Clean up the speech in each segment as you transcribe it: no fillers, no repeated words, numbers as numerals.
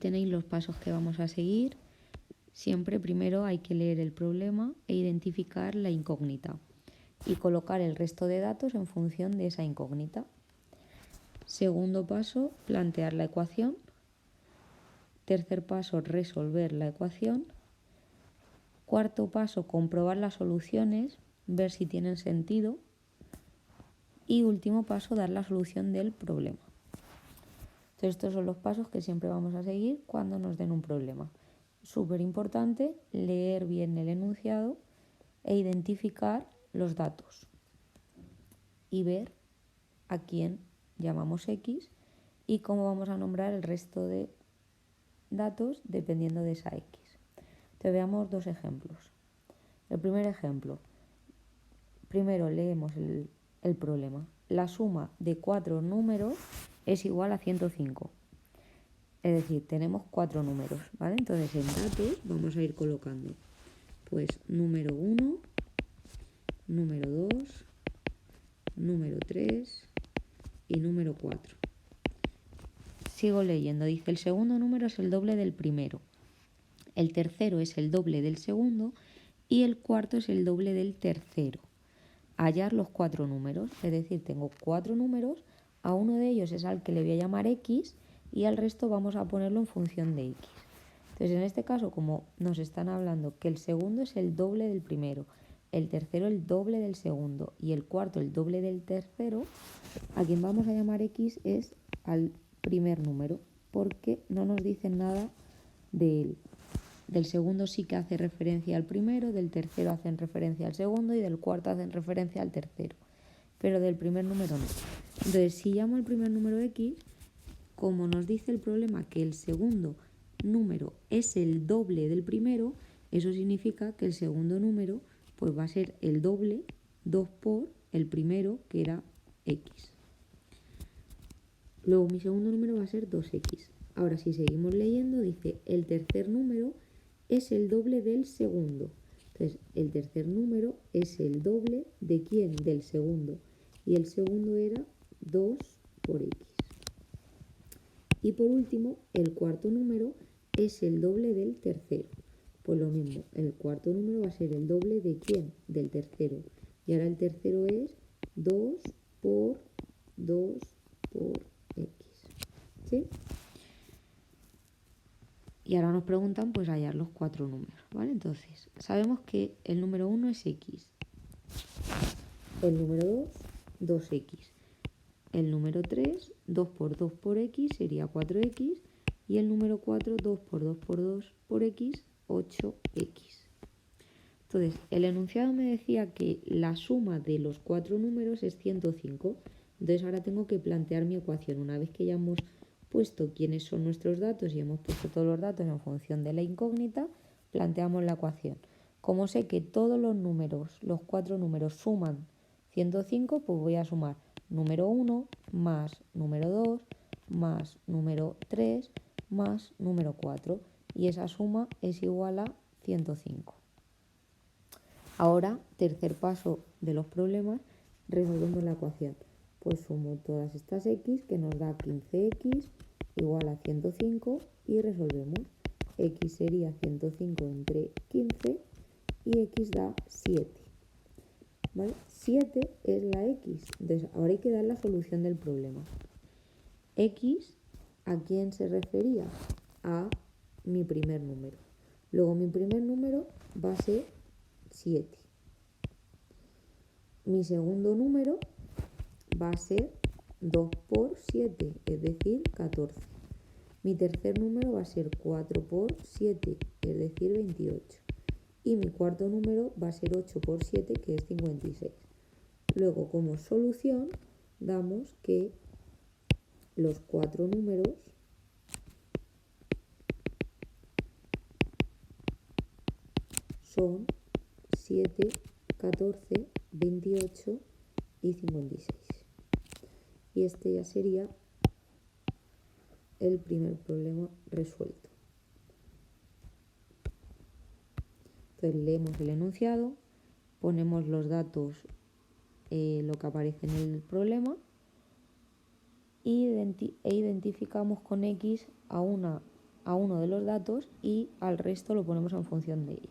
tenéis los pasos que vamos a seguir. Siempre primero hay que leer el problema e identificar la incógnita y colocar el resto de datos en función de esa incógnita. Segundo paso, plantear la ecuación. Tercer paso, resolver la ecuación. Cuarto paso, comprobar las soluciones, ver si tienen sentido. Y último paso, dar la solución del problema. Entonces, estos son los pasos que siempre vamos a seguir cuando nos den un problema. Súper importante leer bien el enunciado e identificar los datos y ver a quién llamamos X y cómo vamos a nombrar el resto de datos dependiendo de esa X. Entonces veamos dos ejemplos. El primer ejemplo, primero leemos el problema. La suma de 4 números es igual a 105. Es decir, tenemos 4 números, ¿vale? Entonces en datos vamos a ir colocando pues número 1, número 2, número 3 y número 4. Sigo leyendo, dice el segundo número es el doble del primero, el tercero es el doble del segundo y el cuarto es el doble del tercero. Hallar los 4 números, es decir, tengo 4 números, a uno de ellos es al que le voy a llamar X y al resto vamos a ponerlo en función de X. Entonces en este caso, como nos están hablando que el segundo es el doble del primero, el tercero el doble del segundo y el cuarto el doble del tercero, a quien vamos a llamar X es al primer número, porque no nos dicen nada de él. Del segundo sí que hace referencia al primero, del tercero hacen referencia al segundo y del cuarto hacen referencia al tercero, pero del primer número no. Entonces, si llamo al primer número X, como nos dice el problema que el segundo número es el doble del primero, eso significa que el segundo número pues va a ser el doble, 2 por el primero, que era X. Luego mi segundo número va a ser 2X. Ahora si seguimos leyendo, dice el tercer número es el doble del segundo. Entonces el tercer número es el doble de ¿quién? Del segundo. Y el segundo era 2 por X. Y por último, el cuarto número es el doble del tercero. Pues lo mismo, el cuarto número va a ser el doble de ¿quién? Del tercero. Y ahora el tercero es 2 por 2 por X. ¿Sí? Y ahora nos preguntan pues hallar los 4 números, ¿vale? Entonces, sabemos que el número 1 es X. El número 2, 2X. El número 3, 2 por 2 por X sería 4X. Y el número 4, 2 por 2 por 2 por X, 8X. Entonces, el enunciado me decía que la suma de los 4 números es 105. Entonces ahora tengo que plantear mi ecuación. Una vez que ya hemos puesto quiénes son nuestros datos y hemos puesto todos los datos en función de la incógnita, planteamos la ecuación. Como sé que todos los números, los 4 números suman 105, pues voy a sumar número 1 más número 2 más número 3 más número 4. Y esa suma es igual a 105. Ahora, tercer paso de los problemas, resolvemos la ecuación. Pues sumo todas estas X que nos da 15X igual a 105 y resolvemos. X sería 105 entre 15 y X da 7. ¿Vale? 7 es la X. Entonces ahora hay que dar la solución del problema. X, ¿a quién se refería? A mi primer número. Luego mi primer número va a ser 7. Mi segundo número va a ser 2 por 7, es decir, 14. Mi tercer número va a ser 4 por 7, es decir, 28. Y mi cuarto número va a ser 8 por 7, que es 56. Luego, como solución, damos que los 4 números son 7, 14, 28 y 56. Y este ya sería el primer problema resuelto. Entonces leemos el enunciado, ponemos los datos, lo que aparece en el problema e identificamos con X a una a uno de los datos y al resto lo ponemos en función de ello.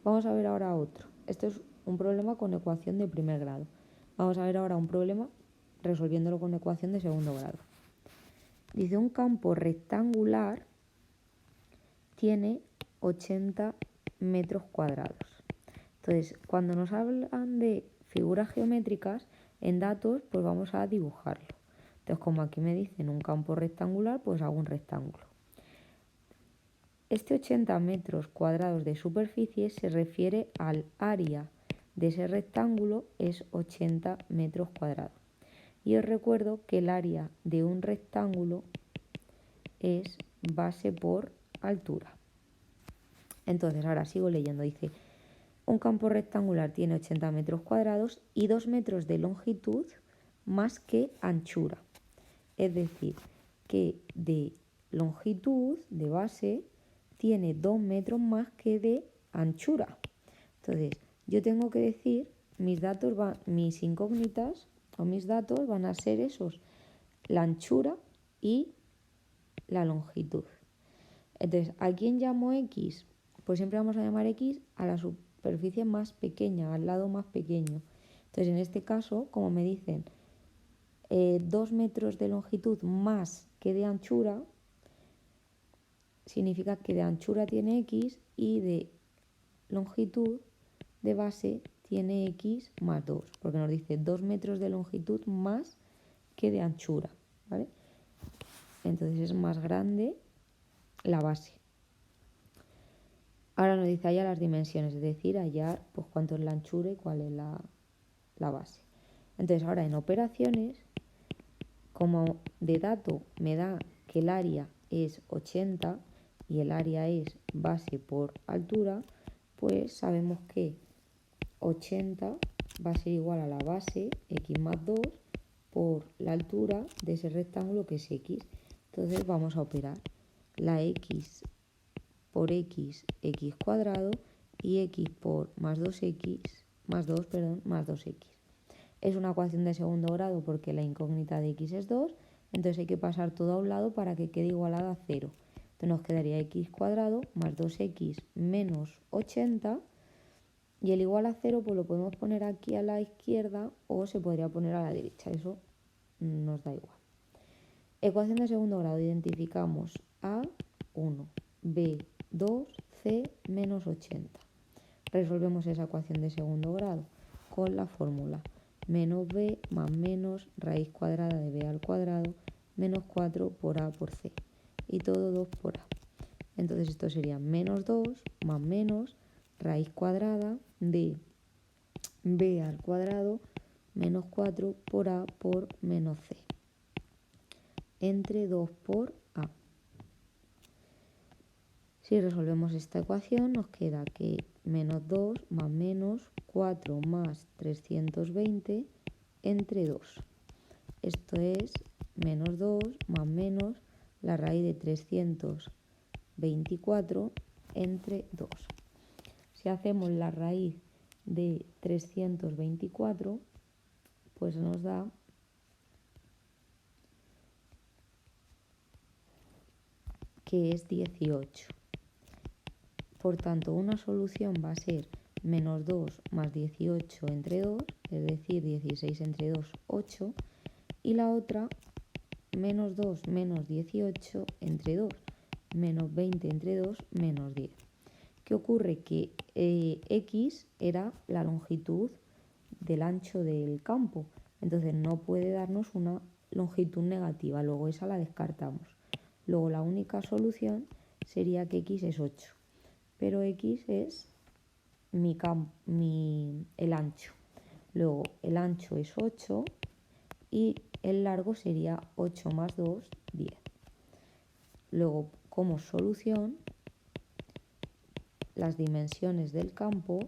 Vamos a ver ahora otro. Esto es un problema con ecuación de primer grado. Vamos a ver ahora un problema resolviéndolo con ecuación de segundo grado. Dice, un campo rectangular tiene 80 metros cuadrados. Entonces, cuando nos hablan de figuras geométricas, en datos, pues vamos a dibujarlo. Entonces, como aquí me dicen un campo rectangular, pues hago un rectángulo. Este 80 metros cuadrados de superficie se refiere al área de ese rectángulo, es 80 metros cuadrados. Y os recuerdo que el área de un rectángulo es base por altura. Entonces, ahora sigo leyendo. Dice, un campo rectangular tiene 80 metros cuadrados y 2 metros de longitud más que anchura. Es decir, que de longitud, de base, tiene 2 metros más que de anchura. Entonces, yo tengo que decir, mis incógnitas o mis datos van a ser esos, la anchura y la longitud. Entonces, ¿a quién llamo X? Pues siempre vamos a llamar X a la superficie más pequeña, al lado más pequeño. Entonces, en este caso, como me dicen 2 metros de longitud más que de anchura, significa que de anchura tiene X y de longitud de base tiene X más 2, porque nos dice 2 metros de longitud más que de anchura, ¿vale? Entonces es más grande la base. Ahora nos dice hallar las dimensiones, es decir, hallar pues cuánto es la anchura y cuál es la base. Entonces ahora en operaciones, como de dato me da que el área es 80 y el área es base por altura, pues sabemos que 80 va a ser igual a la base x más 2 por la altura de ese rectángulo que es x. Entonces vamos a operar la x por x, x cuadrado, y x por más 2x, más 2, perdón, más 2x. Es una ecuación de segundo grado porque la incógnita de x es 2, entonces hay que pasar todo a un lado para que quede igualada a 0. Entonces nos quedaría x cuadrado más 2x menos 80, y el igual a 0 pues lo podemos poner aquí a la izquierda o se podría poner a la derecha, eso nos da igual. Ecuación de segundo grado, identificamos A1, B2, C menos 80. Resolvemos esa ecuación de segundo grado con la fórmula menos b más menos raíz cuadrada de b al cuadrado menos 4 por a por c, y todo 2 por a. Entonces esto sería menos 2 más menos raíz cuadrada de b al cuadrado menos 4 por a por menos c, entre 2 por a. Si resolvemos esta ecuación nos queda que menos 2 más menos 4 más 320 entre 2. Esto es menos 2 más menos la raíz de 324 entre 2. Si hacemos la raíz de 324, pues nos da que es 18. Por tanto, una solución va a ser menos 2 más 18 entre 2, es decir, 16 entre 2, 8. Y la otra, menos 2 menos 18 entre 2, menos 20 entre 2, menos 10. ¿Qué ocurre? Que X era la longitud del ancho del campo. Entonces no puede darnos una longitud negativa, luego esa la descartamos. Luego la única solución sería que X es 8. Pero X es el ancho. Luego el ancho es 8 y el largo sería 8 más 2, 10. Luego, como solución, las dimensiones del campo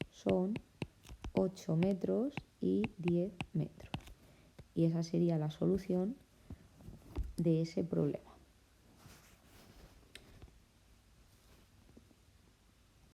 son 8 metros y 10 metros. Y esa sería la solución de ese problema.